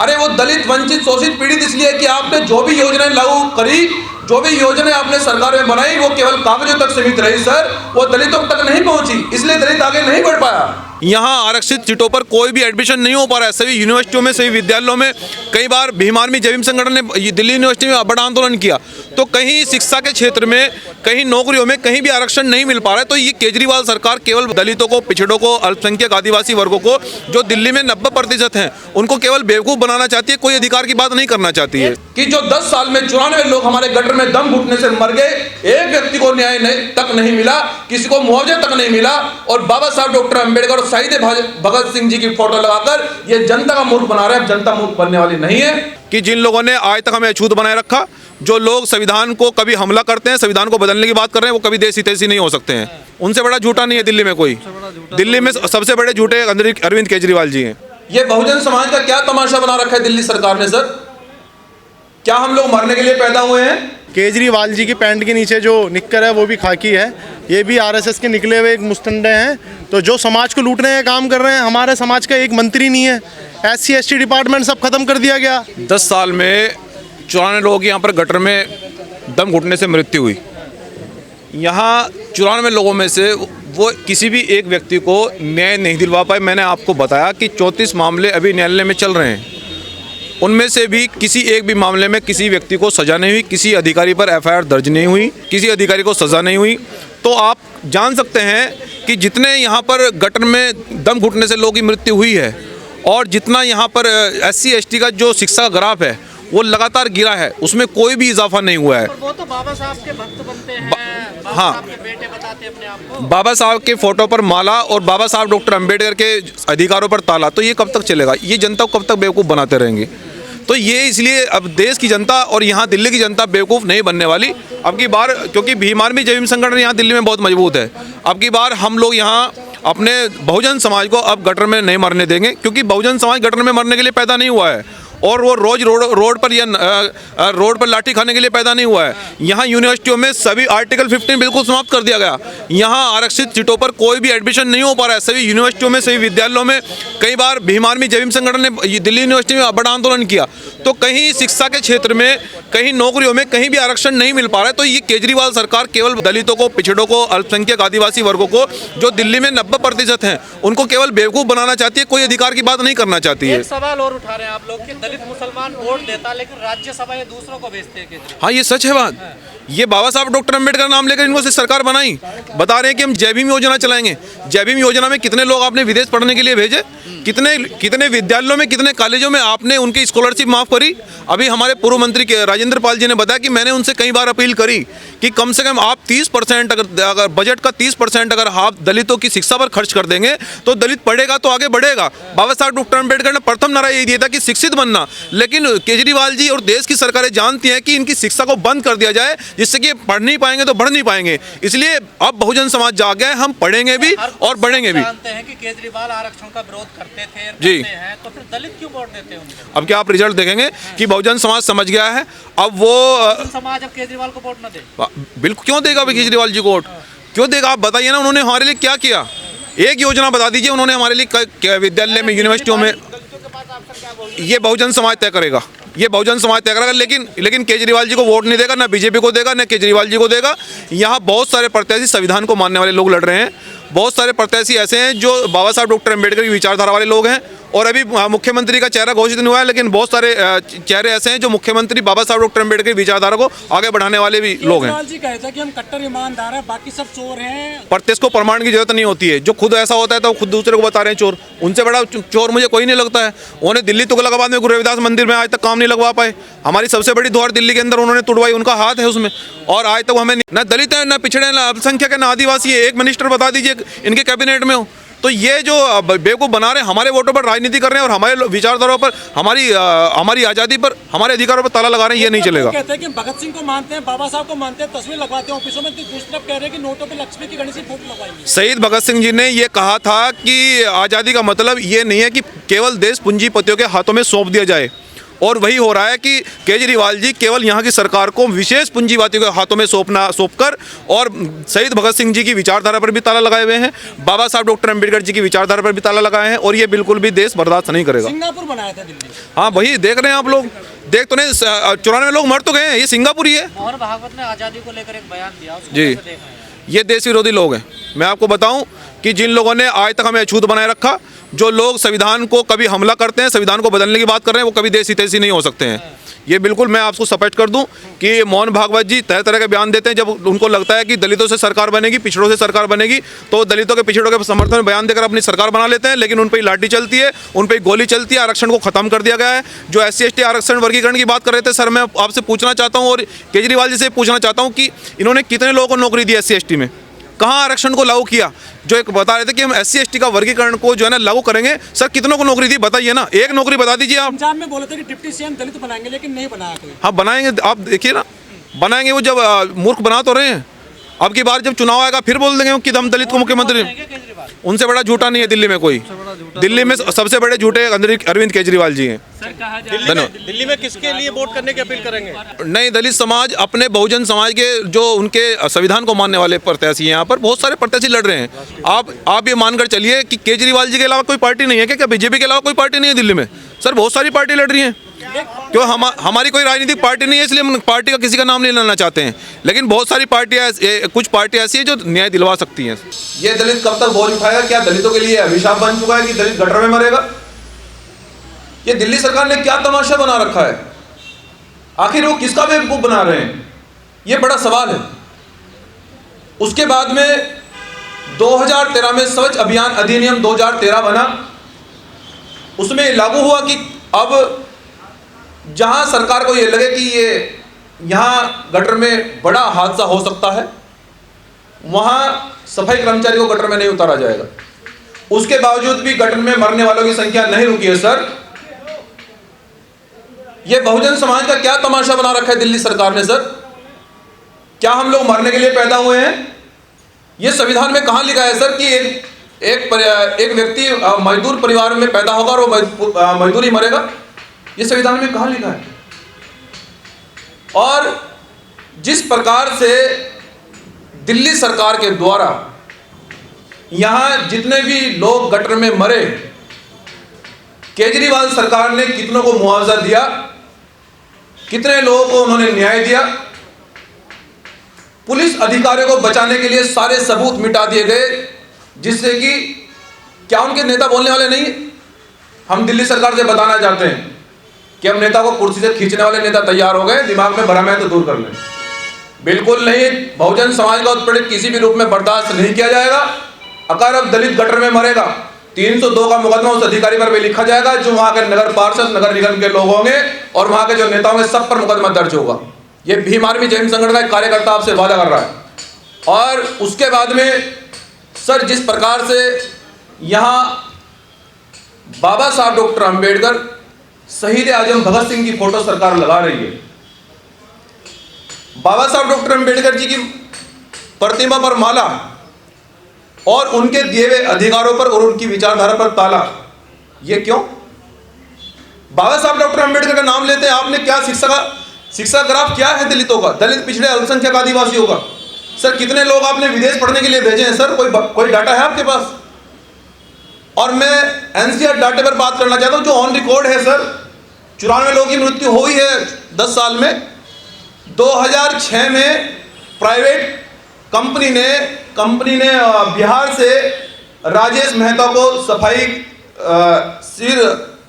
अरे वो दलित, वंचित, शोषित, पीड़ित इसलिए कि आपने जो भी योजनाएं लागू करी, जो भी योजनाएं आपने सरकार में बनाई, वो केवल कागजों तक सीमित रही सर, वो दलितों तक नहीं पहुंची, इसलिए दलित आगे नहीं बढ़ पाया। यहाँ आरक्षित सीटों पर कोई भी एडमिशन नहीं हो पा रहा है। सभी यूनिवर्सिटियों में, सभी विद्यालयों में, कई बार भीम आर्मी जय भीम संगठन ने दिल्ली यूनिवर्सिटी में बड़ा आंदोलन किया, तो कहीं शिक्षा के क्षेत्र में, कहीं नौकरियों में, कहीं भी आरक्षण नहीं मिल पा रहा है। तो ये केजरीवाल सरकार केवल दलितों को, पिछड़ों को, अल्पसंख्यक आदिवासी वर्गों को, जो दिल्ली में 90% हैं, उनको केवल बेवकूफ़ बनाना चाहती है, कोई अधिकार की बात नहीं करना चाहती है। कि जो 10 साल में 94 लोग हमारे गटर में दम घुटने से मर गए, एक व्यक्ति को न्याय तक नहीं मिला, किसी को मुआवजा तक नहीं मिला, और बाबा साहब डॉक्टर अम्बेडकर और शहीद भगत सिंह जी की फोटो लगाकर ये जनता का मूर्ख बना रहे हैं। जनता मूर्ख बनने वाली नहीं है। कि जिन लोगों ने आज तक हमें अछूत बनाए रखा, जो लोग संविधान को कभी हमला करते हैं, संविधान को बदलने की बात कर रहे हैं, वो कभी देश हितैषी नहीं हो सकते हैं। उनसे बड़ा झूठा नहीं है दिल्ली में कोई। दिल्ली में सबसे बड़े झूठे अरविंद केजरीवाल जी हैं। ये बहुजन समाज का क्या तमाशा बना रखा है दिल्ली सरकार ने सर? क्या हम लोग मरने के लिए पैदा हुए हैं? केजरीवाल जी की पैंट के नीचे जो निक्कर है वो भी खाकी है, ये भी आरएसएस के निकले हुए एक मुस्तंडे हैं। तो जो समाज को लूटने का काम कर रहे हैं, हमारे समाज का एक मंत्री नहीं है, SC ST डिपार्टमेंट सब खत्म कर दिया गया। 10 साल में 94 लोगों की यहाँ पर गटर में दम घुटने से मृत्यु हुई। यहाँ 94 लोगों में से वो किसी भी एक व्यक्ति को न्याय नहीं दिलवा पाए। मैंने आपको बताया कि 34 मामले अभी न्यायालय में चल रहे हैं, उनमें से भी किसी एक भी मामले में किसी व्यक्ति को सज़ा नहीं हुई, किसी अधिकारी पर FIR दर्ज नहीं हुई, किसी अधिकारी को सज़ा नहीं हुई। तो आप जान सकते हैं कि जितने यहाँ पर गटर में दम घुटने से लोगों की मृत्यु हुई है, और जितना यहाँ पर SC ST का जो शिक्षा का ग्राफ है वो लगातार गिरा है, उसमें कोई भी इजाफा नहीं हुआ है। वो तो बाबा साहब के भक्त बनते हैं, हाँ, बाबा साहब के बेटे बताते हैं अपने आप को। बाबा साहब के फोटो पर माला और बाबा साहब डॉक्टर अम्बेडकर के अधिकारों पर ताला, तो ये कब तक चलेगा? ये जनता को कब तक बेवकूफ़ बनाते रहेंगे? तो ये इसलिए अब देश की जनता और यहाँ दिल्ली की जनता बेवकूफ़ नहीं बनने वाली अब की बार, क्योंकि भीम आर्मी जय भीम संगठन यहाँ दिल्ली में बहुत मजबूत है। अब की बार हम लोग यहाँ अपने बहुजन समाज को अब गटर में नहीं मरने देंगे, क्योंकि बहुजन समाज गटर में मरने के लिए पैदा नहीं हुआ है, और वो रोज रोड पर या रोड पर लाठी खाने के लिए पैदा नहीं हुआ है। यहाँ यूनिवर्सिटियों में सभी आर्टिकल 15 बिल्कुल समाप्त कर दिया गया। यहाँ आरक्षित सीटों पर कोई भी एडमिशन नहीं हो पा रहा है। सभी यूनिवर्सिटियों में, सभी विद्यालयों में, कई बार भीम आर्मी जय भीम संगठन ने दिल्ली यूनिवर्सिटी में बड़ा आंदोलन किया, तो कहीं शिक्षा के क्षेत्र में, कहीं नौकरियों में, कहीं भी आरक्षण नहीं मिल पा रहा है। तो ये केजरीवाल सरकार केवल दलितों को, पिछड़ों को, अल्पसंख्यक आदिवासी वर्गों को, जो दिल्ली में 90% हैं, उनको केवल बेवकूफ़ बनाना चाहती है, कोई अधिकार की बात नहीं करना चाहती है। एक सवाल और उठा रहे हैं आप लोग कि दलित मुसलमान वोट देता, लेकिन राज्यसभा ये दूसरों को भेजते हैं केजरीवाल। हाँ, ये सच है बात। ये बाबा साहब डॉक्टर अम्बेडकर नाम लेकर इनको से सरकार बनाई, बता रहे हैं कि हम जय भीम योजना चलाएंगे। जय भीम योजना में कितने लोग आपने विदेश पढ़ने के लिए भेजे? कितने विद्यालयों में, कितने कॉलेजों में आपने उनकी स्कॉलरशिप माफ़ करी? अभी हमारे पूर्व मंत्री राजेंद्र पाल जी ने बताया कि मैंने उनसे कई बार अपील करी कि कम से कम आप 30%, अगर बजट का 30% अगर आप दलितों की शिक्षा पर खर्च कर देंगे तो दलित पढ़ेगा तो आगे बढ़ेगा। बाबा साहब डॉक्टर अम्बेडकर ने प्रथम नारा यही दिया था कि शिक्षित बनना, लेकिन केजरीवाल जी और देश की सरकारें जानती हैं कि इनकी शिक्षा को बंद कर दिया जाए, जिससे कि पढ़ नहीं पाएंगे तो बढ़ नहीं पाएंगे। इसलिए अब बहुजन समाज जाग गए, हम पढ़ेंगे भी और बढ़ेंगे भी। जानते हैं कि केजरीवाल आरक्षण का विरोध करते थे जी, हैं, तो फिर दलित क्यों वोट देते हैं उनको? अब क्या आप रिजल्ट देखेंगे कि बहुजन समाज समझ गया है। अब वो समाज अब केजरीवाल को वोट न दे, बिल्कुल क्यों देगा केजरीवाल जी को वोट? क्यों देगा? आप बताइए ना, उन्होंने हमारे लिए क्या किया? एक योजना बता दीजिए उन्होंने हमारे लिए विद्यालय में, यूनिवर्सिटियों में। ये बहुजन समाज तय करेगा, ये बहुजन समाज तय करेगा। लेकिन केजरीवाल जी को वोट नहीं देगा, ना बीजेपी को देगा, ना केजरीवाल जी को देगा। यहाँ बहुत सारे प्रत्याशी संविधान को मानने वाले लोग लड़ रहे हैं। बहुत सारे प्रत्याशी ऐसे हैं जो बाबा साहब डॉक्टर अम्बेडकर की विचारधारा वाले लोग हैं, और अभी मुख्यमंत्री का चेहरा घोषित नहीं हुआ है, लेकिन बहुत सारे चेहरे ऐसे हैं जो मुख्यमंत्री बाबा साहब डॉक्टर अम्बेडकर की विचारधारा को आगे बढ़ाने वाले भी लोग हैं। जी कहते हैं कि हम कट्टर ईमानदार हैं, बाकी सब चोर हैं। पर इसको प्रमाण की जरूरत नहीं होती है। जो खुद ऐसा होता है तो खुद दूसरे को बता रहे हैं चोर। उनसे बड़ा चोर मुझे कोई नहीं लगता है। उन्होंने दिल्ली तुगलकाबाद में गुरु रविदास मंदिर में आज तक काम नहीं लगवा पाए। हमारी सबसे बड़ी द्वार दिल्ली के अंदर उन्होंने तुड़वाई, उनका हाथ है उसमें, और आज तक हमें न दलित है, न पिछड़े हैं, न अल्पसंख्यक है, न आदिवासी है। एक मिनिस्टर बता दीजिए इनके कैबिनेट में हो। तो ये जो बेवकूफ़ बना रहे हैं, हमारे वोटों पर राजनीति कर रहे हैं, और हमारे विचारधाराओं पर, हमारी आज़ादी पर, हमारे अधिकारों पर ताला लगा रहे हैं, ये नहीं चलेगा। कहते हैं कि भगत सिंह को मानते हैं, बाबा साहब को मानते हैं, तस्वीर लगवाते हैं ऑफिसों में, तो दूसरी तरफ कह रहे हैं कि नोटों पे लक्ष्मी की गणेश की फोटो लगवाएंगे। शहीद भगत सिंह जी ने ये कहा था कि आज़ादी का मतलब ये नहीं है कि केवल देश पूंजीपतियों के हाथों में सौंप दिया जाए। और वही हो रहा है कि केजरीवाल जी केवल यहाँ की सरकार को विशेष पूंजीवादियों के हाथों में सौंपकर और शहीद भगत सिंह जी की विचारधारा पर भी ताला लगाए हुए हैं, बाबा साहब डॉक्टर अम्बेडकर जी की विचारधारा पर भी ताला लगाए हैं, और ये बिल्कुल भी देश बर्दाश्त नहीं करेगा। सिंगापुर बनाया था दिल्ली। हाँ, वही देख रहे हैं आप लोग, देख तो नहीं, 94 लोग मर तो गए हैं, ये सिंगापुर ही है। मोहन भागवत ने आज़ादी को लेकर एक बयान दिया, उसको जी, कैसे देख रहे हैं? ये देश विरोधी लोग हैं। मैं आपको बताऊं कि जिन लोगों ने आज तक हमें अछूत बनाए रखा, जो लोग संविधान को कभी हमला करते हैं, संविधान को बदलने की बात कर रहे हैं, वो कभी देसी तेसी नहीं हो सकते हैं। ये बिल्कुल मैं आपको स्पष्ट कर दूं कि मोहन भागवत जी तरह तरह के बयान देते हैं। जब उनको लगता है कि दलितों से सरकार बनेगी, पिछड़ों से सरकार बनेगी, तो दलितों के पिछड़ों के समर्थन में बयान देकर अपनी सरकार बना लेते हैं, लेकिन उन पर ही लाठी चलती है, उन पर ही गोली चलती है। आरक्षण को खत्म कर दिया गया है। जो SC/ST आरक्षण वर्गीकरण की बात कर रहे थे सर, मैं आपसे पूछना चाहता हूँ और केजरीवाल जी से पूछना चाहता हूँ कि इन्होंने कितने लोगों को नौकरी दी SC/ST में, कहाँ आरक्षण को लागू किया? जो एक बता रहे थे कि हम SC/ST का वर्गीकरण को जो है ना लागू करेंगे, सर कितनों को नौकरी दी बताइए ना, एक नौकरी बता दीजिए आप। पंजाब में बोले थे कि डिप्टी CM दलित बनाएंगे, लेकिन नहीं बनाया कोई। हाँ बनाएंगे, आप देखिए ना, बनाएंगे। वो जब मूर्ख बना तो रहे हैं, अब की बार जब चुनाव आएगा फिर बोल देंगे कि हम दलित को मुख्यमंत्री। उनसे बड़ा झूठा नहीं है दिल्ली में कोई, दिल्ली में सबसे बड़े झूठे अरविंद केजरीवाल जी हैं। दिल्ली में किसके लिए वोट करने की अपील करेंगे? नहीं, दलित समाज अपने बहुजन समाज के जो उनके संविधान को मानने वाले प्रत्याशी हैं, यहाँ पर बहुत सारे प्रत्याशी लड़ रहे हैं। आप ये मानकर चलिए कि केजरीवाल जी के अलावा कोई पार्टी नहीं है क्या? बीजेपी के अलावा कोई पार्टी नहीं है दिल्ली में? सर बहुत सारी पार्टी लड़ रही हैं। क्यों? हमारी कोई राजनीतिक पार्टी नहीं है, इसलिए हम पार्टी का किसी का नाम नहीं लेना चाहते हैं, लेकिन बहुत सारी पार्टियां, कुछ पार्टियां ऐसी हैं जो न्याय दिलवा सकती हैं। ये दलित कब तक बोझ उठाएगा? क्या दलितों के लिए अभिशाप बन चुका है कि दलित गटर में मरेगा? ये दिल्ली सरकार ने क्या तमाशा बना रखा है? आखिर वो किसका बेवकूफ बना रहे हैं, ये बड़ा सवाल है। उसके बाद में 2013 में स्वच्छ अभियान अधिनियम 2013 बना, उसमें लागू हुआ कि अब जहां सरकार को ये लगे कि ये यहां गटर में बड़ा हादसा हो सकता है, वहां सफाई कर्मचारी को गटर में नहीं उतारा जाएगा। उसके बावजूद भी गटर में मरने वालों की संख्या नहीं रुकी है। सर ये बहुजन समाज का क्या तमाशा बना रखा है दिल्ली सरकार ने? सर क्या हम लोग मरने के लिए पैदा हुए हैं? ये संविधान में कहां लिखा है सर कि एक व्यक्ति मजदूर परिवार में पैदा होगा और वो मजदूरी मरेगा? ये संविधान में कहां लिखा है? और जिस प्रकार से दिल्ली सरकार के द्वारा यहां जितने भी लोग गटर में मरे, केजरीवाल सरकार ने कितनों को मुआवजा दिया, कितने लोगों को उन्होंने न्याय दिया, पुलिस अधिकारियों को बचाने के लिए सारे सबूत मिटा दिए गए, जिससे कि क्या उनके नेता बोलने वाले नहीं? हम दिल्ली सरकार से बताना चाहते हैं कि हम नेता को कुर्सी से खींचने वाले नेता तैयार हो गए, दिमाग में भ्रम है तो दूर कर लें। बिल्कुल नहीं, बहुजन समाज का उत्पीड़न किसी भी रूप में बर्दाश्त नहीं किया जाएगा। अगर अब दलित गटर में मरेगा, 302 का मुकदमा उस अधिकारी पर भी लिखा जाएगा जो वहां के नगर पार्षद, नगर निगम के लोग होंगे, और वहां के जो नेता होंगे, सब पर मुकदमा दर्ज होगा। ये भीम आर्मी जैन संगठन का एक कार्यकर्ता आपसे वादा कर रहा है। और उसके बाद में सर जिस प्रकार से यहां बाबा साहब डॉक्टर अंबेडकर, शहीद आजम भगत सिंह की फोटो सरकार लगा रही है, बाबा साहब डॉक्टर अंबेडकर जी की प्रतिमा पर माला और उनके दिए हुए अधिकारों पर और उनकी विचारधारा पर ताला, ये क्यों? बाबा साहब डॉक्टर अंबेडकर का नाम लेते हैं, आपने क्या शिक्षा ग्राफ क्या है दलितों का, दलित पिछड़े अल्पसंख्यक आदिवासियों का? सर कितने लोग आपने विदेश पढ़ने के लिए भेजे हैं? सर कोई डाटा है आपके पास? और मैं NCR डाटे पर बात करना चाहता हूं जो ऑन रिकॉर्ड है। सर 94 लोगों की मृत्यु हुई है 10 साल में। 2006 में प्राइवेट कंपनी ने बिहार से राजेश मेहता को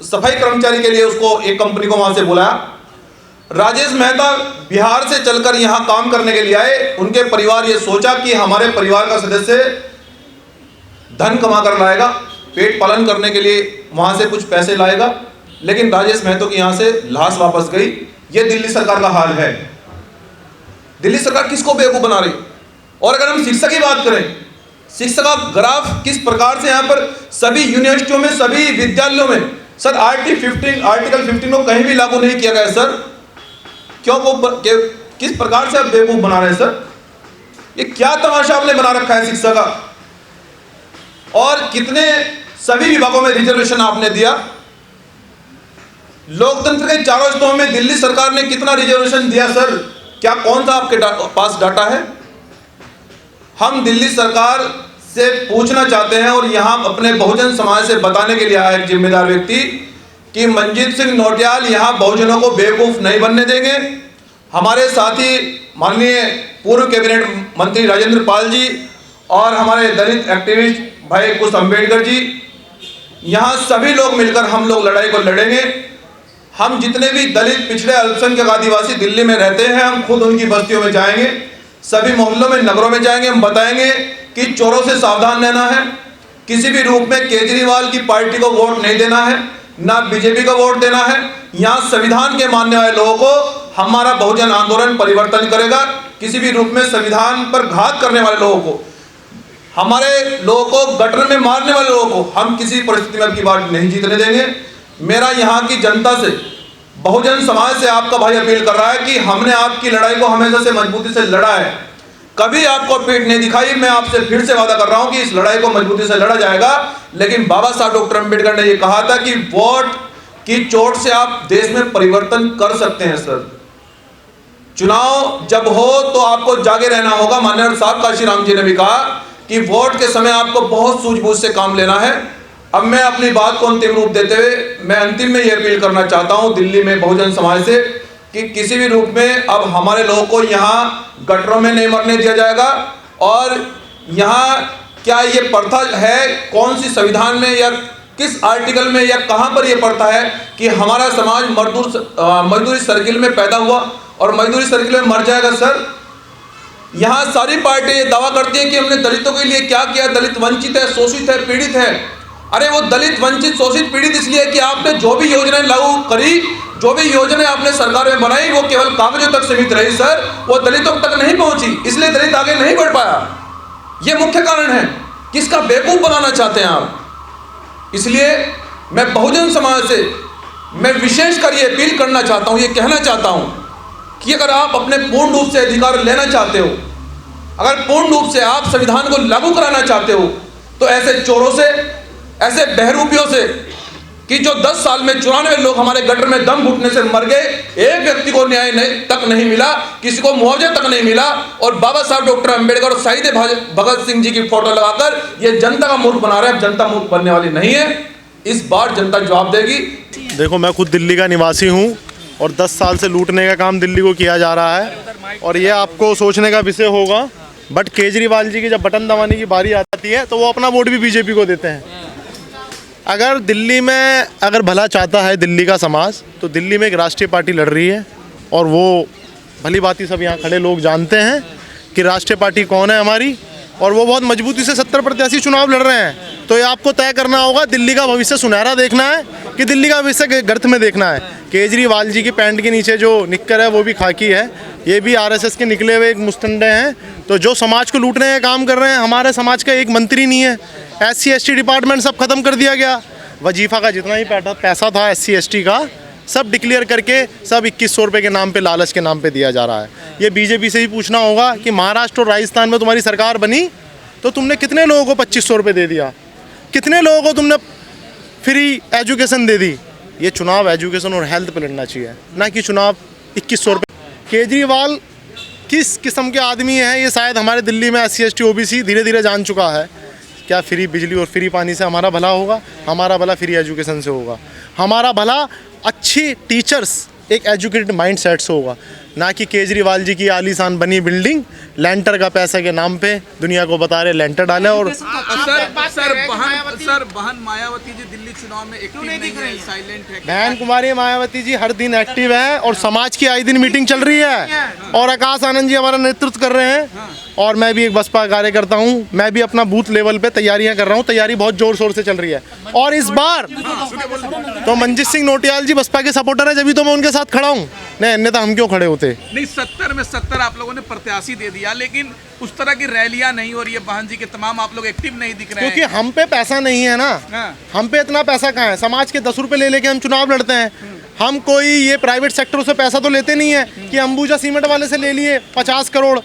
सफाई कर्मचारी के लिए उसको एक कंपनी को वहां से बुलाया। राजेश मेहता बिहार से चलकर यहां काम करने के लिए आए। उनके परिवार ये सोचा कि हमारे परिवार का सदस्य धन कमा कर लाएगा, पेट पालन करने के लिए वहां से कुछ पैसे लाएगा, लेकिन राजेश मेहता की यहां से लाश वापस गई। ये दिल्ली सरकार का हाल है। दिल्ली सरकार किसको बेवकूफ बना रही? और अगर हम शिक्षा की बात करें, शिक्षा का ग्राफ किस प्रकार से यहाँ पर सभी यूनिवर्सिटियों में, सभी विद्यालयों में सर आर्टिकल 15 को कहीं भी लागू नहीं किया गया। सर क्यों? किस प्रकार से आप बेवकूफ बना रहे हैं सर? ये क्या तमाशा आपने बना रखा है शिक्षा का? और कितने सभी विभागों में रिजर्वेशन आपने दिया। लोकतंत्र के चारों स्तंभों में दिल्ली सरकार ने कितना रिजर्वेशन दिया सर? क्या कौन सा आपके पास डाटा है? हम दिल्ली सरकार से पूछना चाहते हैं और यहां अपने बहुजन समाज से बताने के लिए आया एक जिम्मेदार व्यक्ति कि मनजीत सिंह नौटियाल यहां बहुजनों को बेवकूफ नहीं बनने देंगे। हमारे साथी माननीय पूर्व कैबिनेट मंत्री राजेंद्र पाल जी और हमारे दलित एक्टिविस्ट भाई कुश अम्बेडकर जी, यहाँ सभी लोग मिलकर हम लोग लड़ाई को लड़ेंगे। हम जितने भी दलित पिछड़े अल्पसंख्यक आदिवासी दिल्ली में रहते हैं, हम खुद उनकी बस्तियों में जाएंगे, सभी मोहल्लों में, नगरों में जाएंगे। हम बताएंगे कि चोरों से सावधान रहना है, किसी भी रूप में केजरीवाल की पार्टी को वोट नहीं देना है, ना बीजेपी को वोट देना है। यहाँ संविधान के मानने वाले लोगों को हमारा बहुजन आंदोलन परिवर्तन करेगा। किसी भी रूप में संविधान पर घात करने वाले लोगों को, हमारे लोगों को गटर में मारने वाले लोगों को हम किसी परिस्थिति में आपकी बात नहीं जीतने देंगे। मेरा यहाँ की जनता से, बहुजन समाज से आपका भाई अपील कर रहा है कि हमने आपकी लड़ाई को हमेशा से मजबूती से लड़ा है, कभी आपको पीठ नहीं दिखाई। मैं आपसे फिर से वादा कर रहा हूं कि इस लड़ाई को मजबूती से लड़ा जाएगा। लेकिन बाबा साहब डॉक्टर अंबेडकर ने यह कहा था कि वोट की चोट से आप देश में परिवर्तन कर सकते हैं सर। चुनाव जब हो तो आपको जागे रहना होगा। माननीय साहब काशीराम जी ने भी कहा कि वोट के समय आपको बहुत सूझबूझ से काम लेना है। अब मैं अपनी बात को अंतिम रूप देते हुए मैं अंतिम में यह अपील करना चाहता हूं दिल्ली में बहुजन समाज से कि किसी भी रूप में अब हमारे लोगों को यहाँ गटरों में नहीं मरने दिया जाएगा। और यहाँ क्या ये प्रथा है, कौन सी संविधान में या किस आर्टिकल में या कहाँ पर यह प्रथा है कि हमारा समाज मजदूरी सर्किल में पैदा हुआ और मजदूरी सर्किल में मर जाएगा सर? यहाँ सारी पार्टी ये दावा करती है कि हमने दलितों के लिए क्या किया, दलित वंचित है, शोषित है, पीड़ित है। अरे वो दलित वंचित शोषित पीड़ित इसलिए कि आपने जो भी योजनाएं लागू करी, जो भी योजनाएं आपने सरकार में बनाई, वो केवल कागजों तक सीमित रही सर, वो दलितों तक नहीं पहुंची, इसलिए दलित आगे नहीं बढ़ पाया। ये मुख्य कारण है। किसका बेवकूफ बनाना चाहते हैं आप? इसलिए मैं बहुजन समाज से मैं विशेषकर ये अपील करना चाहता हूँ, ये कहना चाहता हूँ कि अगर आप अपने पूर्ण रूप से अधिकार लेना चाहते हो, अगर पूर्ण रूप से आप संविधान को लागू कराना चाहते हो, तो ऐसे चोरों से, ऐसे बहरूपियों से कि जो 10 साल में 94 लोग हमारे गटर में दम घुटने से मर गए, एक व्यक्ति को न्याय तक नहीं मिला, किसी को मुआवजा तक नहीं मिला, और बाबा साहब डॉक्टर अंबेडकर और शहीद भगत सिंह जी की फोटो लगाकर ये जनता का मूर्ख बना रहे हैं। जनता मूर्ख बनने वाली नहीं है, इस बार जनता जवाब देगी। देखो, मैं खुद दिल्ली का निवासी हूँ और 10 साल से लूटने का काम दिल्ली को किया जा रहा है और ये आपको सोचने का विषय होगा। बट केजरीवाल जी की जब बटन दबाने की बारी आती है तो वो अपना वोट भी बीजेपी को देते हैं। अगर दिल्ली में अगर भला चाहता है दिल्ली का समाज, तो दिल्ली में एक राष्ट्रीय पार्टी लड़ रही है और वो भली बात ही सब यहाँ खड़े लोग जानते हैं कि राष्ट्रीय पार्टी कौन है हमारी, और वो बहुत मजबूती से 70 प्रत्याशी चुनाव लड़ रहे हैं। तो ये आपको तय करना होगा, दिल्ली का भविष्य सुनहरा देखना है कि दिल्ली का भविष्य गर्त में देखना है। केजरीवाल जी की पैंट के नीचे जो निक्कर है वो भी खाकी है, ये भी आरएसएस के निकले हुए एक मुस्तंडे हैं। तो जो समाज को लूटने का काम कर रहे हैं, हमारे समाज का एक मंत्री नहीं है। SC ST डिपार्टमेंट सब खत्म कर दिया गया। वजीफ़ा का जितना ही पैसा था SC ST का सब डिक्लेयर करके सब 2100 रुपये के नाम पे, लालच के नाम पे दिया जा रहा है। ये बीजेपी से ही पूछना होगा कि महाराष्ट्र और राजस्थान में तुम्हारी सरकार बनी तो तुमने कितने लोगों को 2500 रुपये दे दिया, कितने लोगों को तुमने फ्री एजुकेशन दे दी। ये चुनाव एजुकेशन और हेल्थ पे लड़ना चाहिए, ना कि चुनाव 2100 रुपये। केजरीवाल किस किस्म के आदमी हैं ये शायद हमारे दिल्ली में SC ST OBC धीरे धीरे जान चुका है। क्या फ्री बिजली और फ्री पानी से हमारा भला होगा? हमारा भला फ्री एजुकेशन से होगा। हमारा भला अच्छी टीचर्स, एक एजुकेटेड माइंड सेट से होगा, ना कि केजरीवाल जी की आलीशान बनी बिल्डिंग लेंटर का पैसे के नाम पे दुनिया को बता रहे लेंटर डाले। और सर बहन मायावती जी दिल्ली चुनाव में एक्टिव नहीं है, साइलेंट है। बहन कुमारी मायावती जी हर दिन एक्टिव है और समाज की आए दिन मीटिंग चल रही है और आकाश आनंद जी हमारा नेतृत्व कर रहे हैं। और मैं भी एक बसपा कार्यकर्ता हूँ, मैं भी अपना बूथ लेवल पे तैयारियां कर रहा हूँ। तैयारी बहुत जोर शोर से चल रही है और इस बार तो मनजीत सिंह नौटियाल जी बसपा के सपोर्टर है, जब तो मैं उनके साथ खड़ा हूँ। नहीं, अन्यथा हम क्यों खड़े होते? नहीं, 70 में 70 आप लोगों ने प्रत्याशी दे दिया, लेकिन उस तरह की रैलियां नहीं हो रही है। बहन जी के तमाम आप लोग एक्टिव नहीं दिख रहे हैं, क्योंकि हम पे पैसा नहीं है ना। हम पे इतना पैसा कहाँ है? समाज के 10 रुपए ले लेके हम चुनाव लड़ते हैं। हम कोई ये प्राइवेट सेक्टर से पैसा तो लेते नहीं है कि अंबुजा सीमेंट वाले से ले लिए 50 करोड़।